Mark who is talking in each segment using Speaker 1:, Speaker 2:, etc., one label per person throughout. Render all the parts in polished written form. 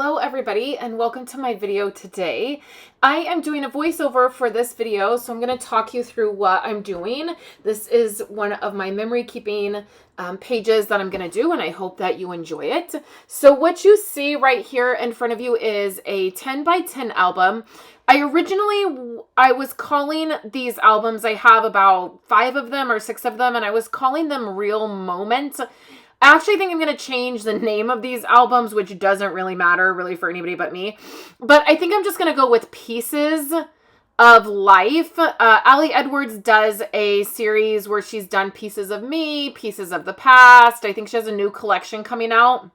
Speaker 1: Hello everybody and welcome to my video today. I am doing a voiceover for this video, so I'm going to talk you through what I'm doing. This is one of my memory keeping pages that I'm going to do, and I hope that you enjoy it. So what you see right here in front of you is a 10 by 10 album. I was calling these albums, I have about 5 of them or 6 of them, and I was calling them Real Moments. I actually think I'm going to change the name of these albums, which doesn't really matter really for anybody but me. But I think I'm just going to go with Pieces of Life. Ali Edwards does a series where she's done Pieces of Me, Pieces of the Past. I think she has a new collection coming out.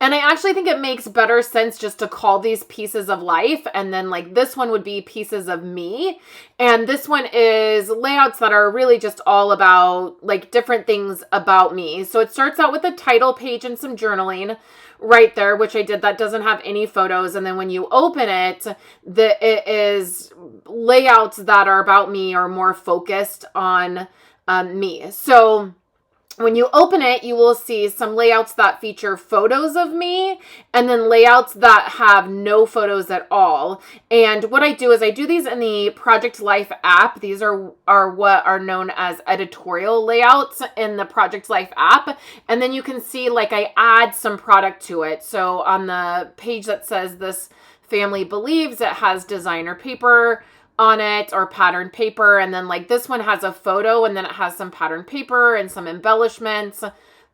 Speaker 1: And I actually think it makes better sense just to call these Pieces of Life. And then like this one would be Pieces of Me. And this one is layouts that are really just all about like different things about me. So it starts out with a title page and some journaling right there, which I did. That doesn't have any photos. And then when you open it, it is layouts that are about me or more focused on me. So when you open it, you will see some layouts that feature photos of me and then layouts that have no photos at all. And what I do is I do these in the Project Life app. These are what are known as editorial layouts in the Project Life app. And then you can see like I add some product to it. So on the page that says This Family Believes, it has designer paper on it or pattern paper, and then like this one has a photo and then it has some pattern paper and some embellishments.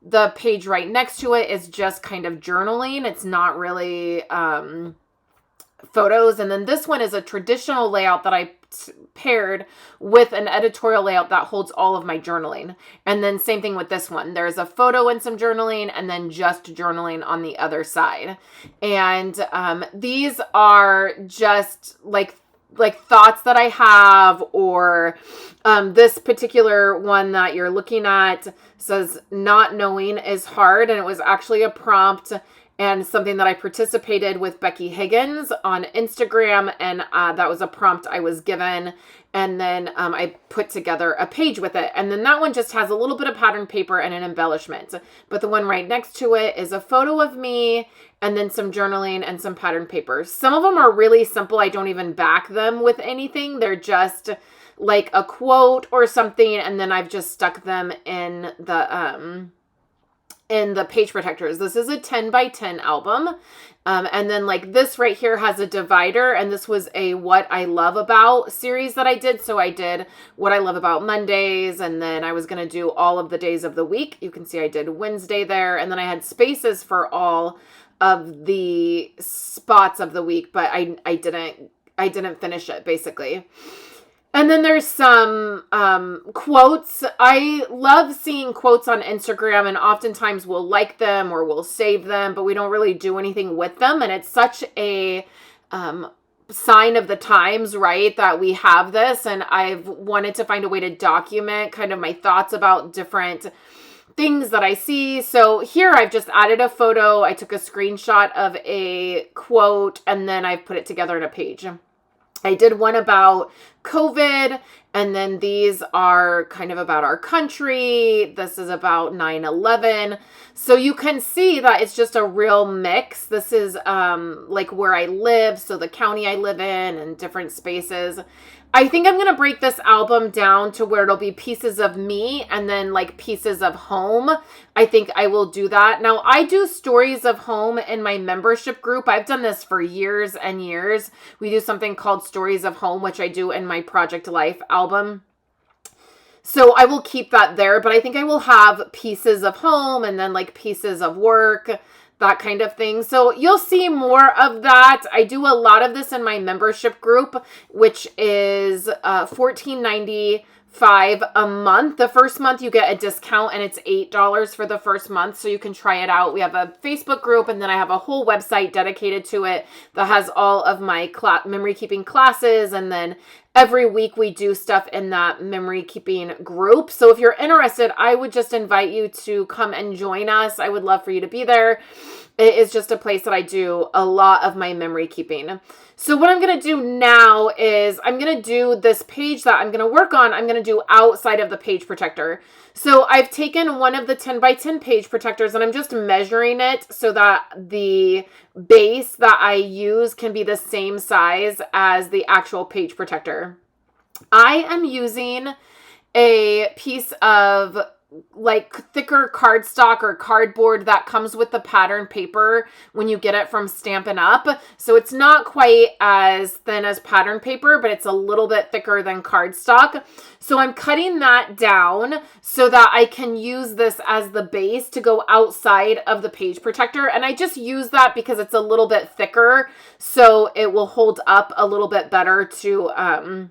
Speaker 1: The page right next to it is just kind of journaling. It's not really photos. And then this one is a traditional layout that I paired with an editorial layout that holds all of my journaling. And then same thing with this one. There's a photo and some journaling and then just journaling on the other side. And these are just like thoughts that I have, or this particular one that you're looking at says not knowing is hard, and it was actually a prompt and something that I participated with Becky Higgins on Instagram, and that was a prompt I was given, and then I put together a page with it. And then that one just has a little bit of pattern paper and an embellishment. But the one right next to it is a photo of me and then some journaling and some pattern paper. Some of them are really simple. I don't even back them with anything. They're just like a quote or something, and then I've just stuck them in the page protectors. This is a 10 by 10 album. And then like this right here has a divider, and this was a What I Love About series that I did. So I did What I Love About Mondays, and then I was going to do all of the days of the week. You can see I did Wednesday there, and then I had spaces for all of the spots of the week, but I didn't finish it basically. And then there's some quotes. I love seeing quotes on Instagram, and oftentimes we'll like them or we'll save them, but we don't really do anything with them. And it's such a sign of the times, right, that we have this. And I've wanted to find a way to document kind of my thoughts about different things that I see. So here I've just added a photo. I took a screenshot of a quote, and then I've put it together in a page. I did one about COVID, and then these are kind of about our country. This is about 9/11. So you can see that it's just a real mix. This is like where I live, so the county I live in and different spaces. I think I'm going to break this album down to where it'll be pieces of me and then like pieces of home. I think I will do that. Now, I do stories of home in my membership group. I've done this for years and years. We do something called Stories of Home, which I do in my Project Life album. So I will keep that there, but I think I will have pieces of home and then like pieces of work, that kind of thing. So you'll see more of that. I do a lot of this in my membership group, which is $14.95 a month. The first month you get a discount, and it's $8 for the first month, so you can try it out. We have a Facebook group, and then I have a whole website dedicated to it that has all of my memory keeping classes, and then every week we do stuff in that memory keeping group. So if you're interested, I would just invite you to come and join us. I would love for you to be there. it is just a place that I do a lot of my memory keeping. So what I'm going to do now is I'm going to do this page that I'm going to work on. I'm going to do outside of the page protector. So I've taken one of the 10 by 10 page protectors and I'm just measuring it so that the base that I use can be the same size as the actual page protector. I am using a piece of like thicker cardstock or cardboard that comes with the pattern paper when you get it from Stampin' Up. So it's not quite as thin as pattern paper, but it's a little bit thicker than cardstock. So I'm cutting that down so that I can use this as the base to go outside of the page protector. And I just use that because it's a little bit thicker, so it will hold up a little bit better to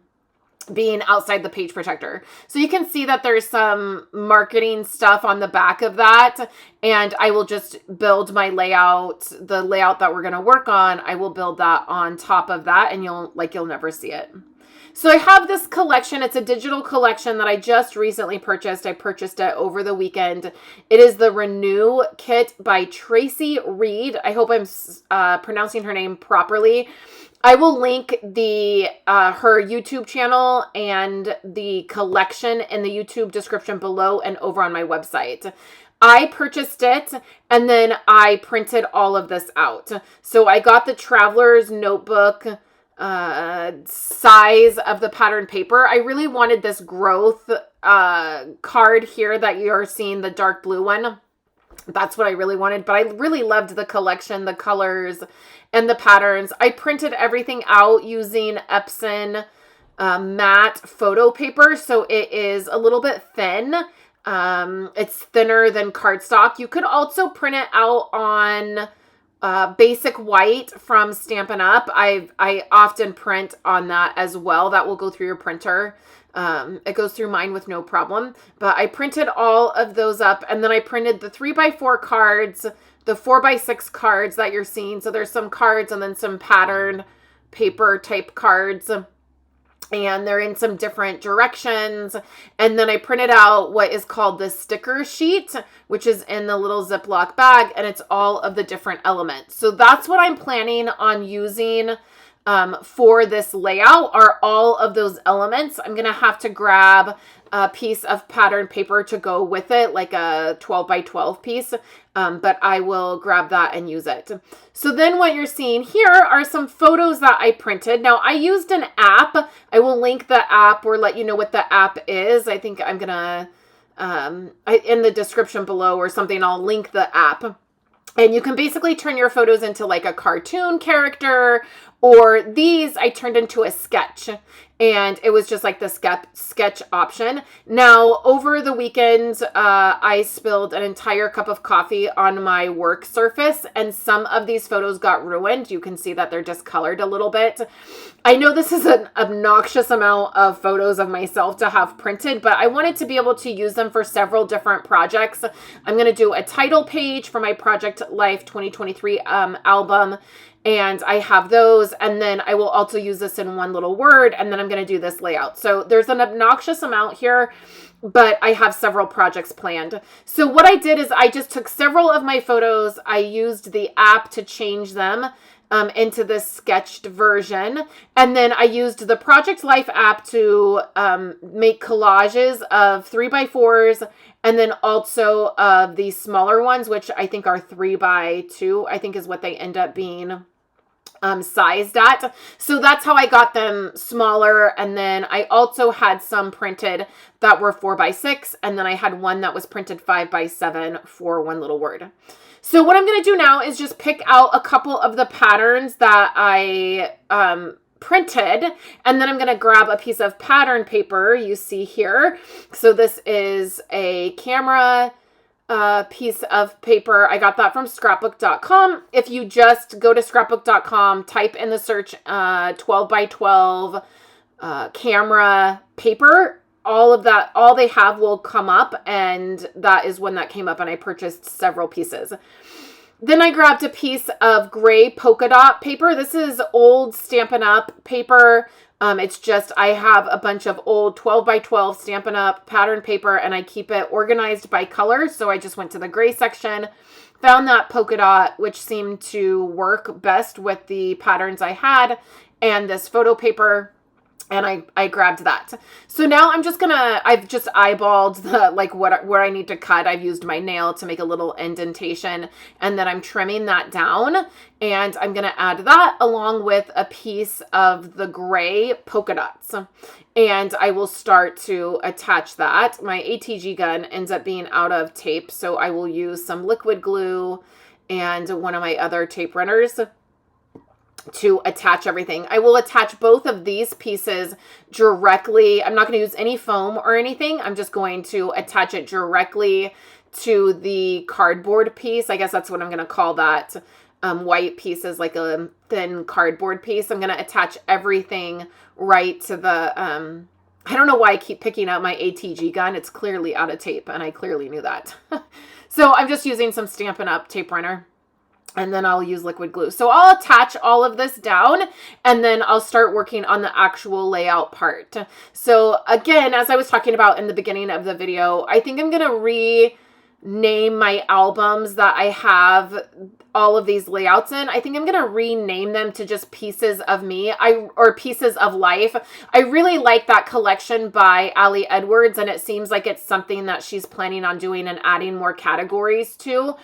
Speaker 1: being outside the page protector. So you can see that there's some marketing stuff on the back of that, and I will just build my layout, the layout that we're going to work on. I will build that on top of that, and you'll never see it. So I have this collection. It's a digital collection that I just recently purchased. I purchased it over the weekend. It is the Renew Kit by Tracy Reed. I hope I'm pronouncing her name properly. I will link the her YouTube channel and the collection in the YouTube description below and over on my website. I purchased it and then I printed all of this out. So I got the Traveler's Notebook size of the pattern paper. I really wanted this growth card here that you're seeing, the dark blue one. That's what I really wanted, but I really loved the collection, the colors, and the patterns. I printed everything out using Epson matte photo paper, so it is a little bit thin. It's thinner than cardstock. You could also print it out on basic white from Stampin' Up. I often print on that as well. That will go through your printer. It goes through mine with no problem, but I printed all of those up, and then I printed the 3x4 cards, the 4x6 cards that you're seeing. So there's some cards and then some pattern paper type cards, and they're in some different directions. And then I printed out what is called the sticker sheet, which is in the little Ziploc bag, and it's all of the different elements. So that's what I'm planning on using for this layout, are all of those elements. I'm going to have to grab a piece of pattern paper to go with it, like a 12 by 12 piece, but I will grab that and use it. So then what you're seeing here are some photos that I printed. Now I used an app. I will link the app or let you know what the app is. I think I'm going to, in the description below or something, I'll link the app. And you can basically turn your photos into like a cartoon character, or these I turned into a sketch, and it was just like the sketch option. Now, over the weekend, I spilled an entire cup of coffee on my work surface, and some of these photos got ruined. You can see that they're discolored a little bit. I know this is an obnoxious amount of photos of myself to have printed, but I wanted to be able to use them for several different projects. I'm going to do a title page for my Project Life 2023 album, and I have those, and then I will also use this in one little word, and then I'm going to do this layout. So there's an obnoxious amount here, but I have several projects planned. So what I did is I just took several of my photos. I used the app to change them into this sketched version. And then I used the Project Life app to make collages of 3x4s, and then also of the smaller ones, which I think are 3x2, I think is what they end up being sized at. So that's how I got them smaller. And then I also had some printed that were 4x6, and then I had one that was printed 5x7 for one little word. So what I'm going to do now is just pick out a couple of the patterns that I printed, and then I'm going to grab a piece of pattern paper you see here. So this is a camera piece of paper. I got that from scrapbook.com. If you just go to scrapbook.com, type in the search 12 by 12 camera paper, all they have will come up, and that is when that came up, and I purchased several pieces. Then I grabbed a piece of gray polka dot paper. This is old Stampin' Up paper. It's just, I have a bunch of old 12 by 12 Stampin' Up pattern paper, and I keep it organized by color. So I just went to the gray section, found that polka dot, which seemed to work best with the patterns I had, and this photo paper. And I grabbed that. So now I've just eyeballed the, like, where I need to cut. I've used my nail to make a little indentation, and then I'm trimming that down, and I'm going to add that along with a piece of the gray polka dots. And I will start to attach that. My ATG gun ends up being out of tape, so I will use some liquid glue and one of my other tape runners to attach everything. I will attach both of these pieces directly. I'm not going to use any foam or anything. I'm just going to attach it directly to the cardboard piece. I guess that's what I'm going to call that. White piece is like a thin cardboard piece. I'm going to attach everything right to the, I don't know why I keep picking up my ATG gun. It's clearly out of tape, and I clearly knew that. So I'm just using some Stampin' Up! Tape runner. And then I'll use liquid glue. So I'll attach all of this down, and then I'll start working on the actual layout part. So again, as I was talking about in the beginning of the video, I think I'm going to rename my albums that I have all of these layouts in. I think I'm going to rename them to just Pieces of Me, or Pieces of Life. I really like that collection by Ali Edwards, and it seems like it's something that she's planning on doing and adding more categories to.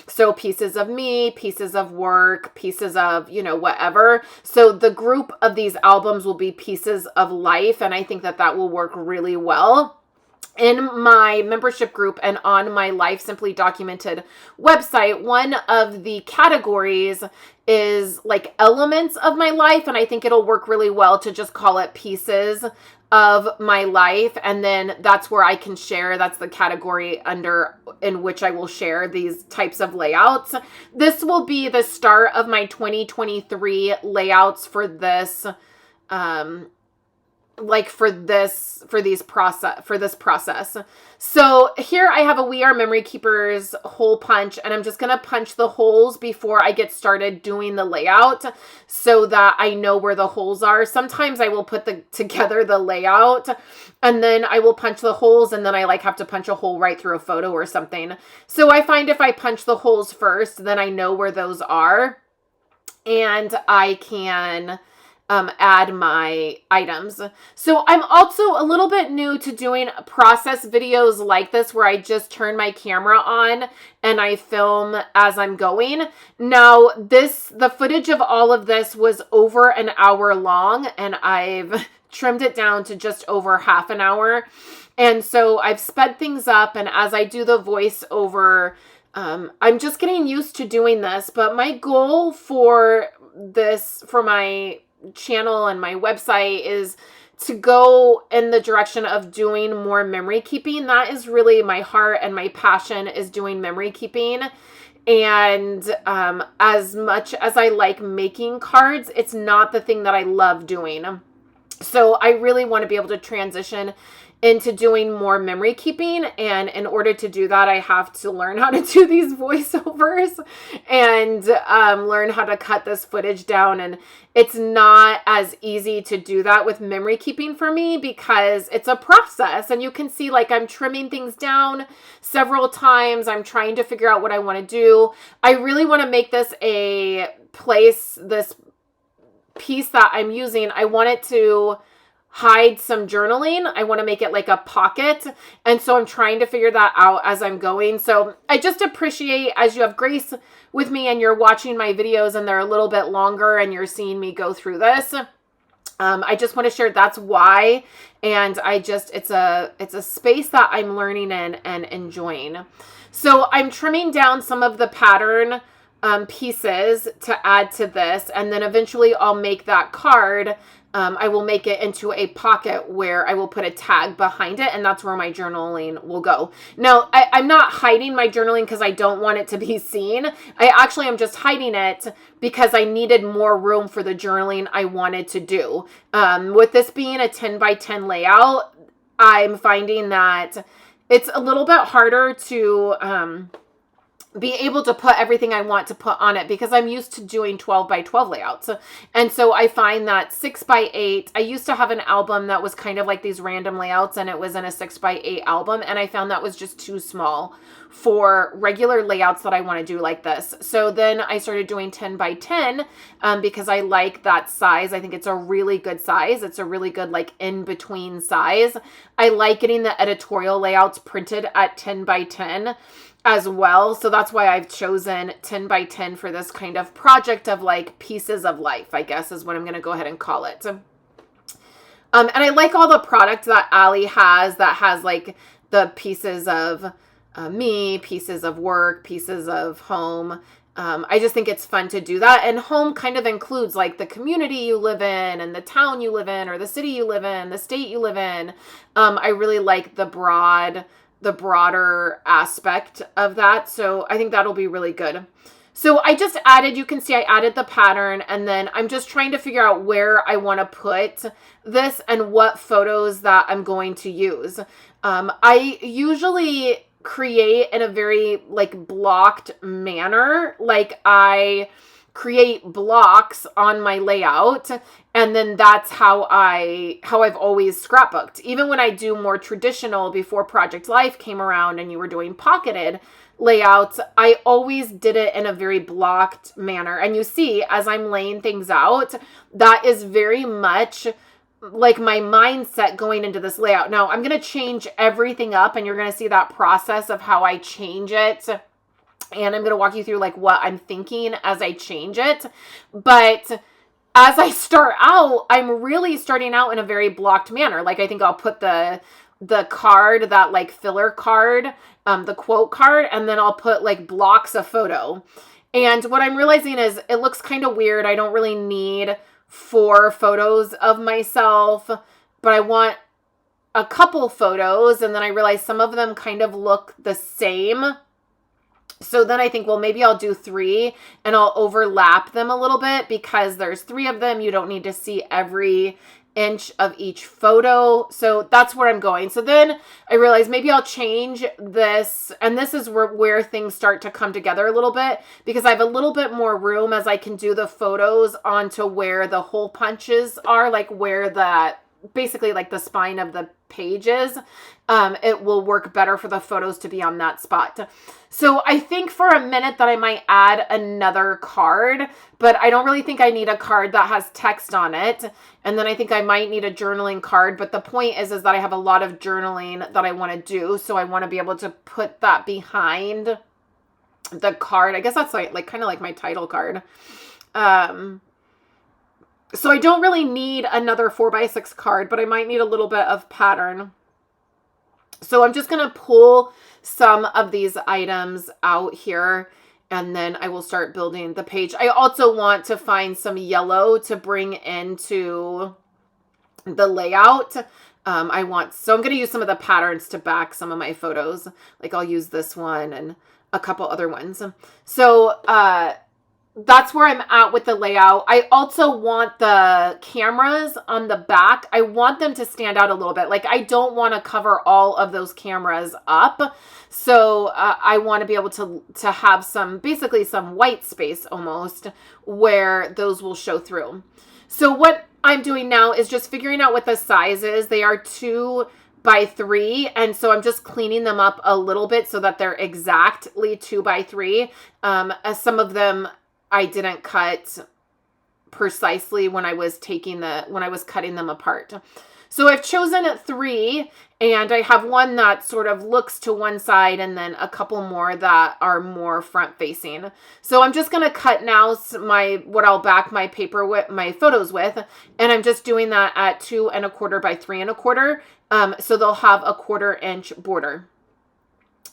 Speaker 1: So Pieces of Me, Pieces of Work, Pieces of, you know, whatever. So the group of these albums will be Pieces of Life, and I think that that will work really well. In my membership group and on my Life Simply Documented website, one of the categories is like elements of my life, and I think it'll work really well to just call it Pieces of My Life, and then that's where I can share. That's the category in which I will share these types of layouts. This will be the start of my 2023 layouts for this for this process. So here I have a We Are Memory Keepers hole punch, and I'm just going to punch the holes before I get started doing the layout so that I know where the holes are. Sometimes I will put together the layout, and then I will punch the holes, and then I have to punch a hole right through a photo or something. So I find if I punch the holes first, then I know where those are, and I can add my items. So I'm also a little bit new to doing process videos like this, where I just turn my camera on and I film as I'm going. Now the footage of all of this was over an hour long, and I've trimmed it down to just over half an hour. And so I've sped things up, and as I do the voiceover, I'm just getting used to doing this, but my goal for my channel and my website is to go in the direction of doing more memory keeping. That is really my heart, and my passion is doing memory keeping. And as much as I like making cards, it's not the thing that I love doing. So I really want to be able to transition into doing more memory keeping, and in order to do that, I have to learn how to do these voiceovers and learn how to cut this footage down. And it's not as easy to do that with memory keeping for me, because it's a process, and you can see I'm trimming things down several times. I'm trying to figure out what I want to do. I really want to make this this piece that I'm using, I want it to hide some journaling. I want to make it like a pocket. And so I'm trying to figure that out as I'm going. So I just appreciate as you have grace with me and you're watching my videos and they're a little bit longer and you're seeing me go through this. I just want to share that's why. And it's a space that I'm learning in and enjoying. So I'm trimming down some of the pattern pieces to add to this. And then eventually I'll make that card. I will make it into a pocket where I will put a tag behind it, and that's where my journaling will go. Now, I'm not hiding my journaling because I don't want it to be seen. I actually am just hiding it because I needed more room for the journaling I wanted to do. With this being a 10 by 10 layout, I'm finding that it's a little bit harder to be able to put everything I want to put on it, because I'm used to doing 12 by 12 layouts. And so I find that 6 by 8, I used to have an album that was kind of like these random layouts, and it was in a 6 by 8 album. And I found that was just too small for regular layouts that I want to do like this. So then I started doing 10 by 10 because I like that size. I think it's a really good size. It's a really good like in between size. I like getting the editorial layouts printed at 10 by 10 as well. So that's why I've chosen 10 by 10 for this kind of project of like pieces of life, I guess is what I'm going to go ahead and call it. And I like all the product that Allie has that has like the pieces of me, pieces of work, pieces of home. I just think it's fun to do that. And home kind of includes like the community you live in and the town you live in or the city you live in, the state you live in. I really like the broader aspect of that. So I think that'll be really good. So I just added, you can see I added the pattern, and then I'm just trying to figure out where I want to put this and what photos that I'm going to use. I usually create in a very like blocked manner. Like I create blocks on my layout, and then that's how I've always scrapbooked. Even when I do more traditional, before Project Life came around and you were doing pocketed layouts, I always did it in a very blocked manner. And you see, as I'm laying things out, that is very much like my mindset going into this layout. Now I'm going to change everything up, and you're going to see that process of how I change it. And I'm going to walk you through like what I'm thinking as I change it. But as I start out, I'm really starting out in a very blocked manner. Like I think I'll put the card, that like filler card, the quote card, and then I'll put like blocks of photo. And what I'm realizing is it looks kind of weird. I don't really need 4 photos of myself, but I want a couple photos. And then I realize some of them kind of look the same. So then I think, well, maybe I'll do 3 and I'll overlap them a little bit, because there's 3 of them. You don't need to see every inch of each photo. So that's where I'm going. So then I realized maybe I'll change this. And this is where things start to come together a little bit, because I have a little bit more room as I can do the photos onto where the hole punches are, like where that basically like the spine of the page is. It will work better for the photos to be on that spot. So I think for a minute that I might add another card, but I don't really think I need a card that has text on it. And then I think I might need a journaling card. But the point is that I have a lot of journaling that I want to do. So I want to be able to put that behind the card. I guess that's like kind of like my title card. So I don't really need another 4x6 card, but I might need a little bit of pattern. So I'm just going to pull some of these items out here, and then I will start building the page. I also want to find some yellow to bring into the layout. So I'm going to use some of the patterns to back some of my photos. Like I'll use this one and a couple other ones. So, that's where I'm at with the layout. I also want the cameras on the back. I want them to stand out a little bit. Like I don't want to cover all of those cameras up. So I want to be able to have basically some white space almost where those will show through. So what I'm doing now is just figuring out what the size is. They are 2 by 3. And so I'm just cleaning them up a little bit so that they're exactly 2 by 3. As some of them I didn't cut precisely when I was cutting them apart. So I've chosen 3, and I have one that sort of looks to one side, and then a couple more that are more front facing. So I'm just going to cut now what I'll back my paper with, my photos with, and I'm just doing that at 2 1/4 by 3 1/4. So they'll have a 1/4 inch border.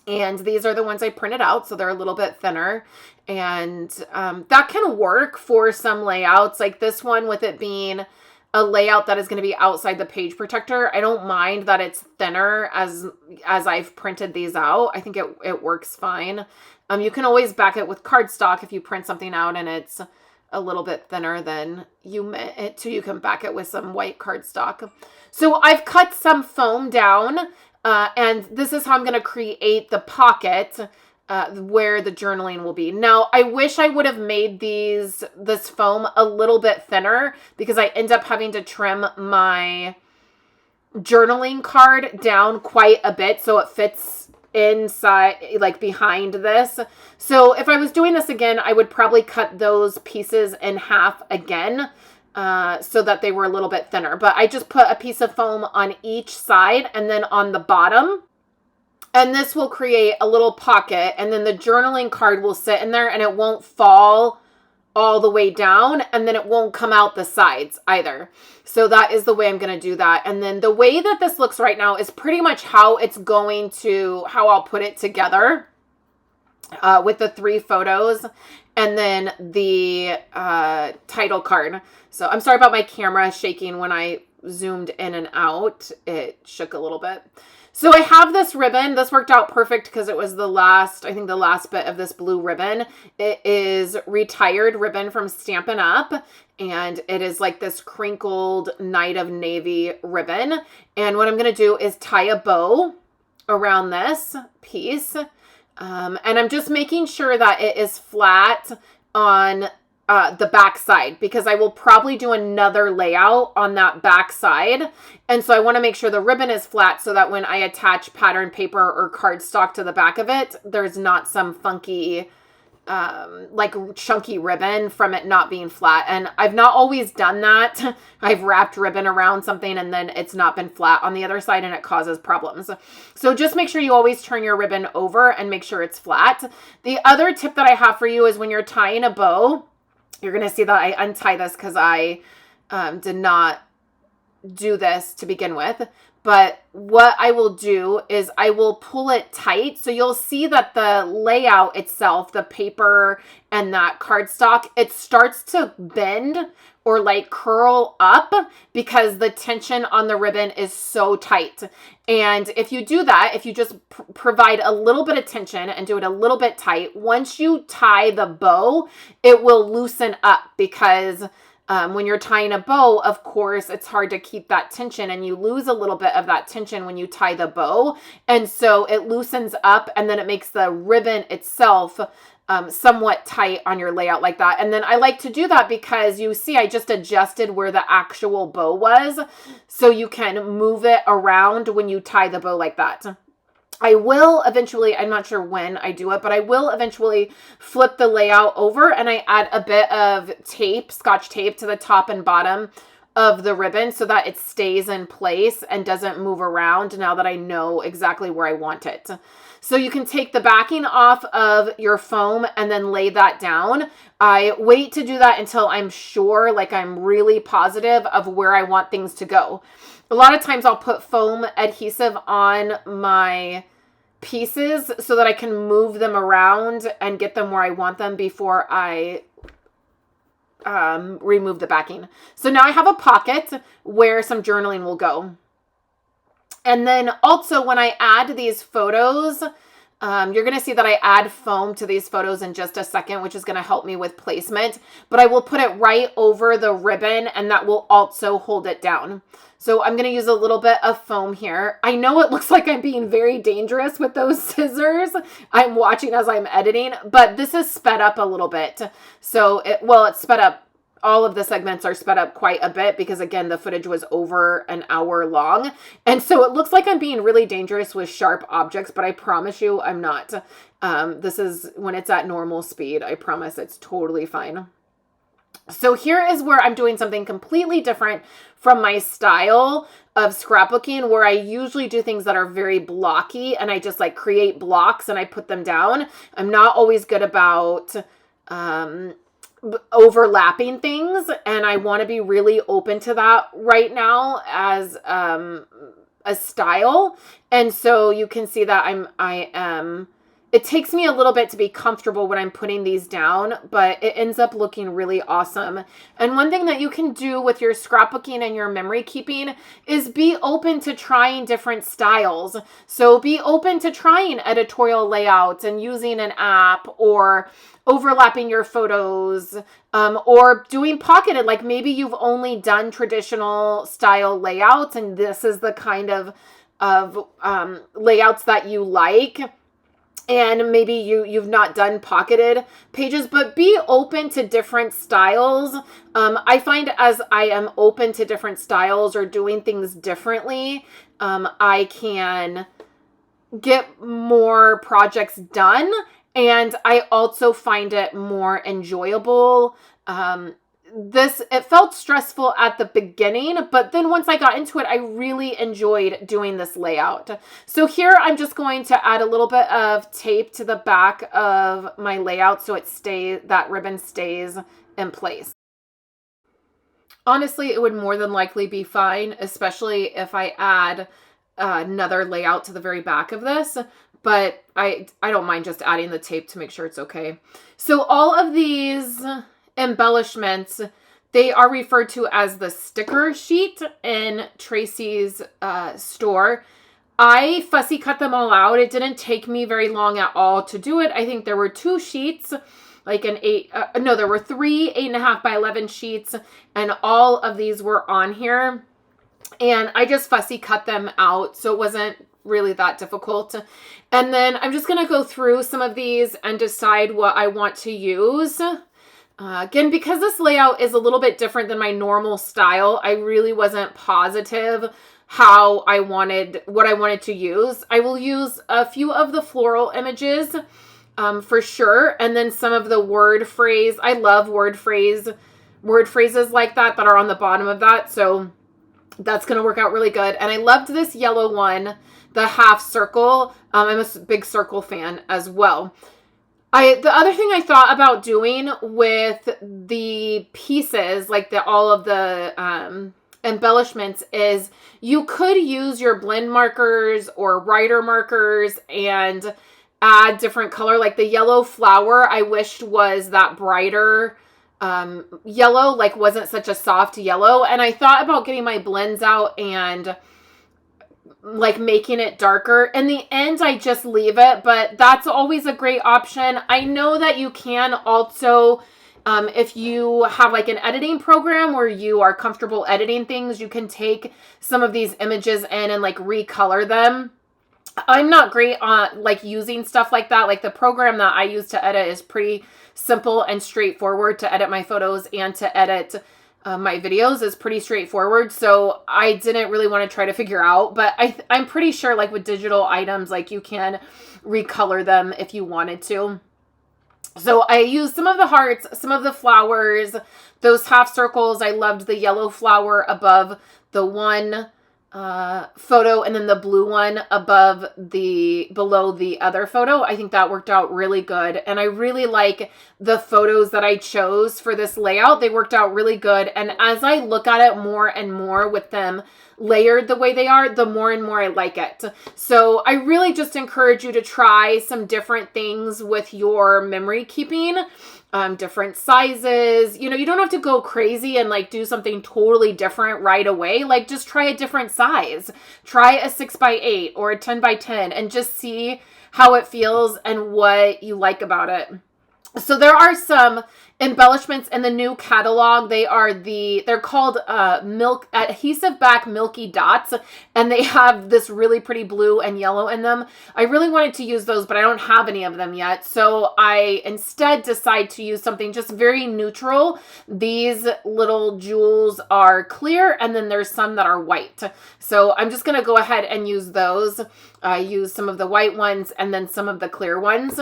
Speaker 1: And these are the ones I printed out, so they're a little bit thinner. And that can work for some layouts, like this one with it being a layout that is going to be outside the page protector. I don't mind that it's thinner as I've printed these out. I think it works fine. You can always back it with cardstock if you print something out and it's a little bit thinner than you meant it to. You can back it with some white cardstock. So I've cut some foam down. And this is how I'm going to create the pocket. where the journaling will be. Now, I wish I would have made this foam a little bit thinner because I end up having to trim my journaling card down quite a bit so it fits inside, like behind this. So if I was doing this again, I would probably cut those pieces in half again so that they were a little bit thinner. But I just put a piece of foam on each side and then on the bottom. And this will create a little pocket, and then the journaling card will sit in there and it won't fall all the way down, and then it won't come out the sides either. So that is the way I'm going to do that. And then the way that this looks right now is pretty much how I'll put it together with the 3 photos and then the title card. So I'm sorry about my camera shaking when I zoomed in and out. It shook a little bit. So I have this ribbon. This worked out perfect because it was the last bit of this blue ribbon. It is retired ribbon from Stampin' Up! And it is like this crinkled Night of Navy ribbon. And what I'm going to do is tie a bow around this piece. And I'm just making sure that it is flat on the back side, because I will probably do another layout on that back side. And so I want to make sure the ribbon is flat so that when I attach pattern paper or cardstock to the back of it, there's not some funky, like chunky ribbon from it not being flat. And I've not always done that. I've wrapped ribbon around something and then it's not been flat on the other side and it causes problems. So just make sure you always turn your ribbon over and make sure it's flat. The other tip that I have for you is when you're tying a bow, you're going to see that I untie this because I did not do this to begin with. But what I will do is I will pull it tight. So you'll see that the layout itself, the paper and that cardstock, it starts to bend or like curl up because the tension on the ribbon is so tight. And if you do that, if you just provide a little bit of tension and do it a little bit tight, once you tie the bow, it will loosen up because when you're tying a bow, of course, it's hard to keep that tension and you lose a little bit of that tension when you tie the bow. And so it loosens up and then it makes the ribbon itself somewhat tight on your layout like that. And then I like to do that because you see I just adjusted where the actual bow was, so you can move it around when you tie the bow like that. I will eventually, I'm not sure when I do it, but I will eventually flip the layout over and I add a bit of tape, Scotch tape to the top and bottom of the ribbon so that it stays in place and doesn't move around now that I know exactly where I want it. So you can take the backing off of your foam and then lay that down. I wait to do that until I'm sure, like I'm really positive of where I want things to go. A lot of times I'll put foam adhesive on my pieces so that I can move them around and get them where I want them before I remove the backing. So now I have a pocket where some journaling will go. And then also when I add these photos, you're going to see that I add foam to these photos in just a second, which is going to help me with placement. But I will put it right over the ribbon and that will also hold it down. So I'm going to use a little bit of foam here. I know it looks like I'm being very dangerous with those scissors. I'm watching as I'm editing, but this is sped up a little bit. So it's sped up. All of the segments are sped up quite a bit because, again, the footage was over an hour long. And so it looks like I'm being really dangerous with sharp objects, but I promise you I'm not. This is when it's at normal speed. I promise it's totally fine. So here is where I'm doing something completely different from my style of scrapbooking, where I usually do things that are very blocky and I just like create blocks and I put them down. I'm not always good about overlapping things, and I want to be really open to that right now as a style. And so you can see that I am it takes me a little bit to be comfortable when I'm putting these down, but it ends up looking really awesome. And one thing that you can do with your scrapbooking and your memory keeping is be open to trying different styles. So be open to trying editorial layouts and using an app, or overlapping your photos, or doing pocketed. Like maybe you've only done traditional style layouts and this is the kind of layouts that you like. and maybe you've not done pocketed pages, but be open to different styles. I find as I am open to different styles or doing things differently, I can get more projects done, and I also find it more enjoyable. It felt stressful at the beginning, but then once I got into it, I really enjoyed doing this layout. So here I'm just going to add a little bit of tape to the back of my layout so that ribbon stays in place. Honestly, it would more than likely be fine, especially if I add another layout to the very back of this, but I don't mind just adding the tape to make sure it's okay. So all of these embellishments, they are referred to as the sticker sheet in Tracy's store. I fussy cut them all out. It didn't take me very long at all to do it. I think there were 2 sheets, like there were 3 8.5 by 11 sheets, and all of these were on here. And I just fussy cut them out, so it wasn't really that difficult. And then I'm just going to go through some of these and decide what I want to use. Again, because this layout is a little bit different than my normal style, I really wasn't positive what I wanted to use. I will use a few of the floral images for sure, and then some of the word phrase. I love word phrases like that are on the bottom of that, so that's going to work out really good. And I loved this yellow one, the half circle. I'm a big circle fan as well. The other thing I thought about doing with the pieces, like all of the embellishments, is you could use your blend markers or writer markers and add different color. Like the yellow flower, I wished was that brighter yellow, like wasn't such a soft yellow. And I thought about getting my blends out and like making it darker. In the end, I just leave it, but that's always a great option. I know that you can also, if you have like an editing program where you are comfortable editing things, you can take some of these images in and like recolor them. I'm not great on like using stuff like that. Like the program that I use to edit is pretty simple and straightforward to edit my photos, and to edit my videos is pretty straightforward. So I didn't really want to try to figure out, but I'm pretty sure like with digital items, like you can recolor them if you wanted to. So I used some of the hearts, some of the flowers, those half circles. I loved the yellow flower above the one photo, and then the blue one below the other photo. I think that worked out really good. And I really like the photos that I chose for this layout. They worked out really good. And as I look at it more and more with them layered the way they are, the more and more I like it. So I really just encourage you to try some different things with your memory keeping. Different sizes. You don't have to go crazy and like do something totally different right away. Like just try a different size. Try a 6x8 or a 10x10 and just see how it feels and what you like about it. So there are some embellishments in the new catalog. They're called adhesive back milky dots, and they have this really pretty blue and yellow in them. I really wanted to use those, but I don't have any of them yet. So I instead decide to use something just very neutral. These little jewels are clear, and then there's some that are white. So I'm just going to go ahead and use those. I use some of the white ones and then some of the clear ones.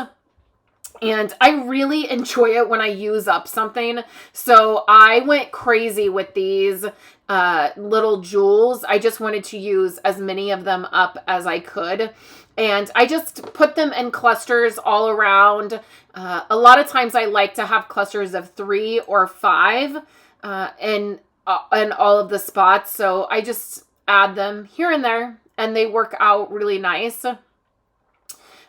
Speaker 1: And I really enjoy it when I use up something. So I went crazy with these little jewels. I just wanted to use as many of them up as I could. And I just put them in clusters all around. A lot of times I like to have clusters of 3 or 5 in all of the spots. So I just add them here and there, and they work out really nice.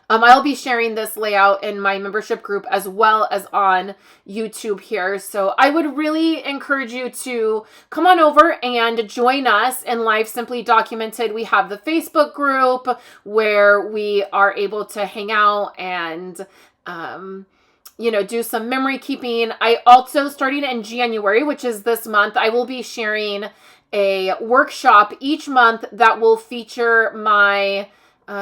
Speaker 1: I'll be sharing this layout in my membership group as well as on YouTube here. So I would really encourage you to come on over and join us in Life Simply Documented. We have the Facebook group where we are able to hang out and, do some memory keeping. I also, starting in January, which is this month, I will be sharing a workshop each month that will feature my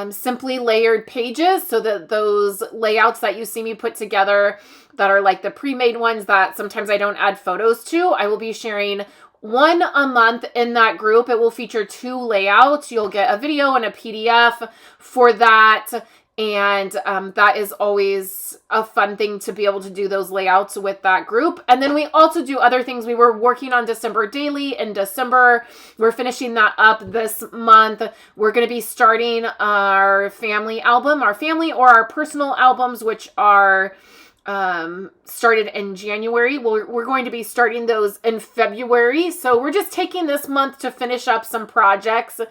Speaker 1: simply layered pages, so that those layouts that you see me put together that are like the pre-made ones that sometimes I don't add photos to, I will be sharing one a month in that group. It will feature 2 layouts. You'll get a video and a PDF for that. And that is always a fun thing to be able to do those layouts with that group. And then we also do other things. We were working on December Daily in December. We're finishing that up this month. We're going to be starting our family album, our family or our personal albums, which are started in January. We're going to be starting those in February. So we're just taking this month to finish up some projects.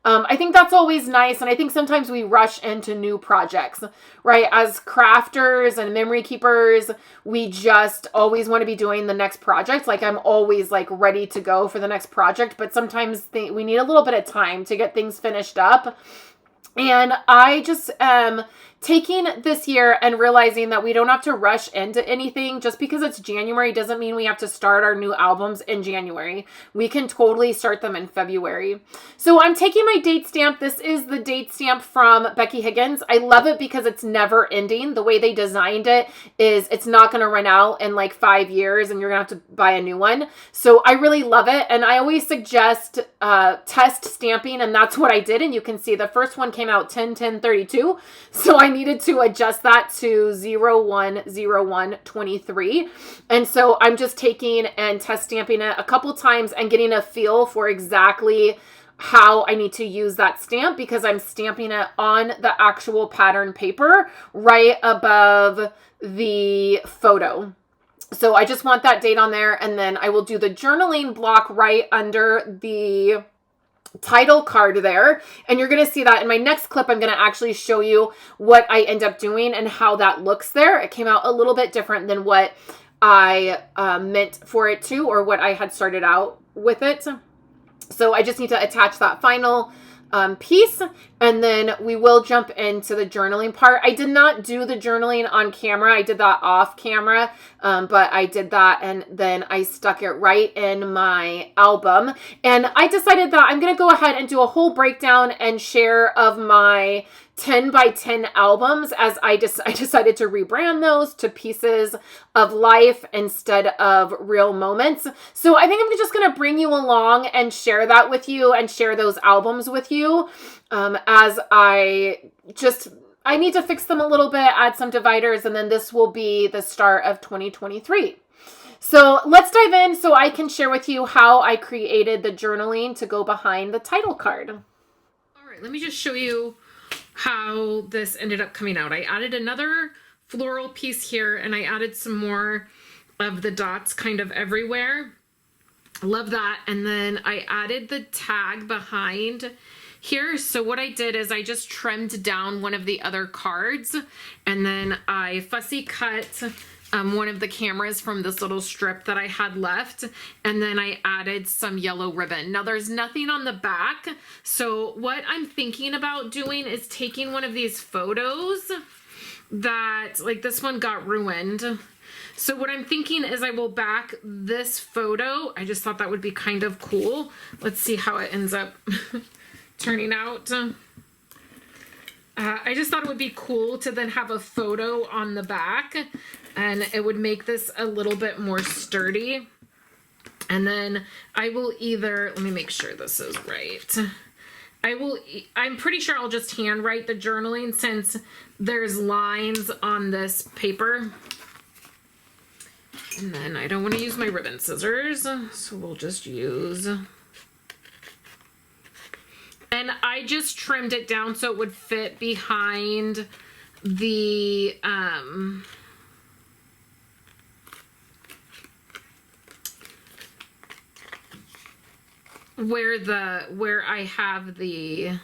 Speaker 1: I think that's always nice. And I think sometimes we rush into new projects, right? As crafters and memory keepers, we just always want to be doing the next project. Like I'm always like ready to go for the next project, but sometimes we need a little bit of time to get things finished up. And I just am taking this year and realizing that we don't have to rush into anything. Just because it's January doesn't mean we have to start our new albums in January. We can totally start them in February. So I'm taking my date stamp. This is the date stamp from Becky Higgins. I love it because it's never ending. The way they designed it is it's not going to run out in like 5 years and you're going to have to buy a new one. So I really love it. And I always suggest test stamping, and that's what I did. And you can see the first one came out 10/10/32. So I needed to adjust that to 01/01/23. And so I'm just taking and test stamping it a couple times and getting a feel for exactly how I need to use that stamp, because I'm stamping it on the actual pattern paper right above the photo. So I just want that date on there, and then I will do the journaling block right under the title card there. And you're going to see that in my next clip. I'm going to actually show you what I end up doing and how that looks there. It came out a little bit different than what I meant for it to, or what I had started out with it. So I just need to attach that final piece, and then we will jump into the journaling part. I did not do the journaling on camera. I did that off camera, but I did that and then I stuck it right in my album. And I decided that I'm going to go ahead and do a whole breakdown and share of my 10 by 10 albums, as I decided to rebrand those to Pieces of Life instead of Real Moments. So I think I'm just going to bring you along and share that with you and share those albums with you, as I need to fix them a little bit, add some dividers, and then this will be the start of 2023. So let's dive in so I can share with you how I created the journaling to go behind the title card. All right, let me just show you how this ended up coming out. I added another floral piece here, and I added some more of the dots kind of everywhere. Love that. And then I added the tag behind here. So what I did is I just trimmed down one of the other cards, and then I fussy cut one of the cameras from this little strip that I had left, and then I added some yellow ribbon. Now there's nothing on the back, so what I'm thinking about doing is taking one of these photos that, like this one got ruined. So what I'm thinking is I will back this photo. I just thought that would be kind of cool. Let's see how it ends up turning out. I just thought it would be cool to then have a photo on the back, and it would make this a little bit more sturdy. And then I will either, let me make sure this is right. I'm pretty sure I'll just handwrite the journaling since there's lines on this paper. And then I don't want to use my ribbon scissors, so we'll just use... And I just trimmed it down so it would fit behind the, where I have the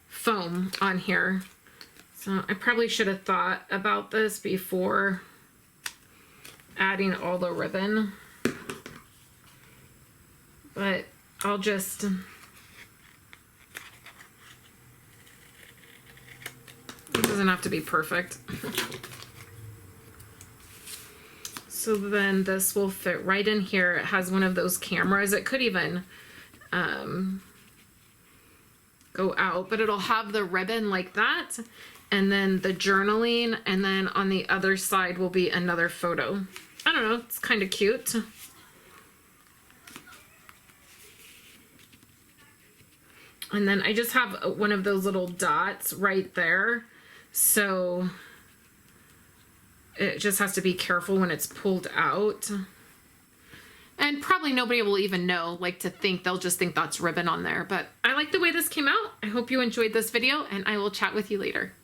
Speaker 1: foam on here. So I probably should have thought about this before adding all the ribbon. But I'll just, it doesn't have to be perfect. So then this will fit right in here. It has one of those cameras. It could even go out, but it'll have the ribbon like that, and then the journaling, and then on the other side will be another photo. I don't know, it's kind of cute. And then I just have one of those little dots right there, so it just has to be careful when it's pulled out. And probably nobody will even know, like, to think, they'll just think that's ribbon on there. But I like the way this came out. I hope you enjoyed this video, and I will chat with you later.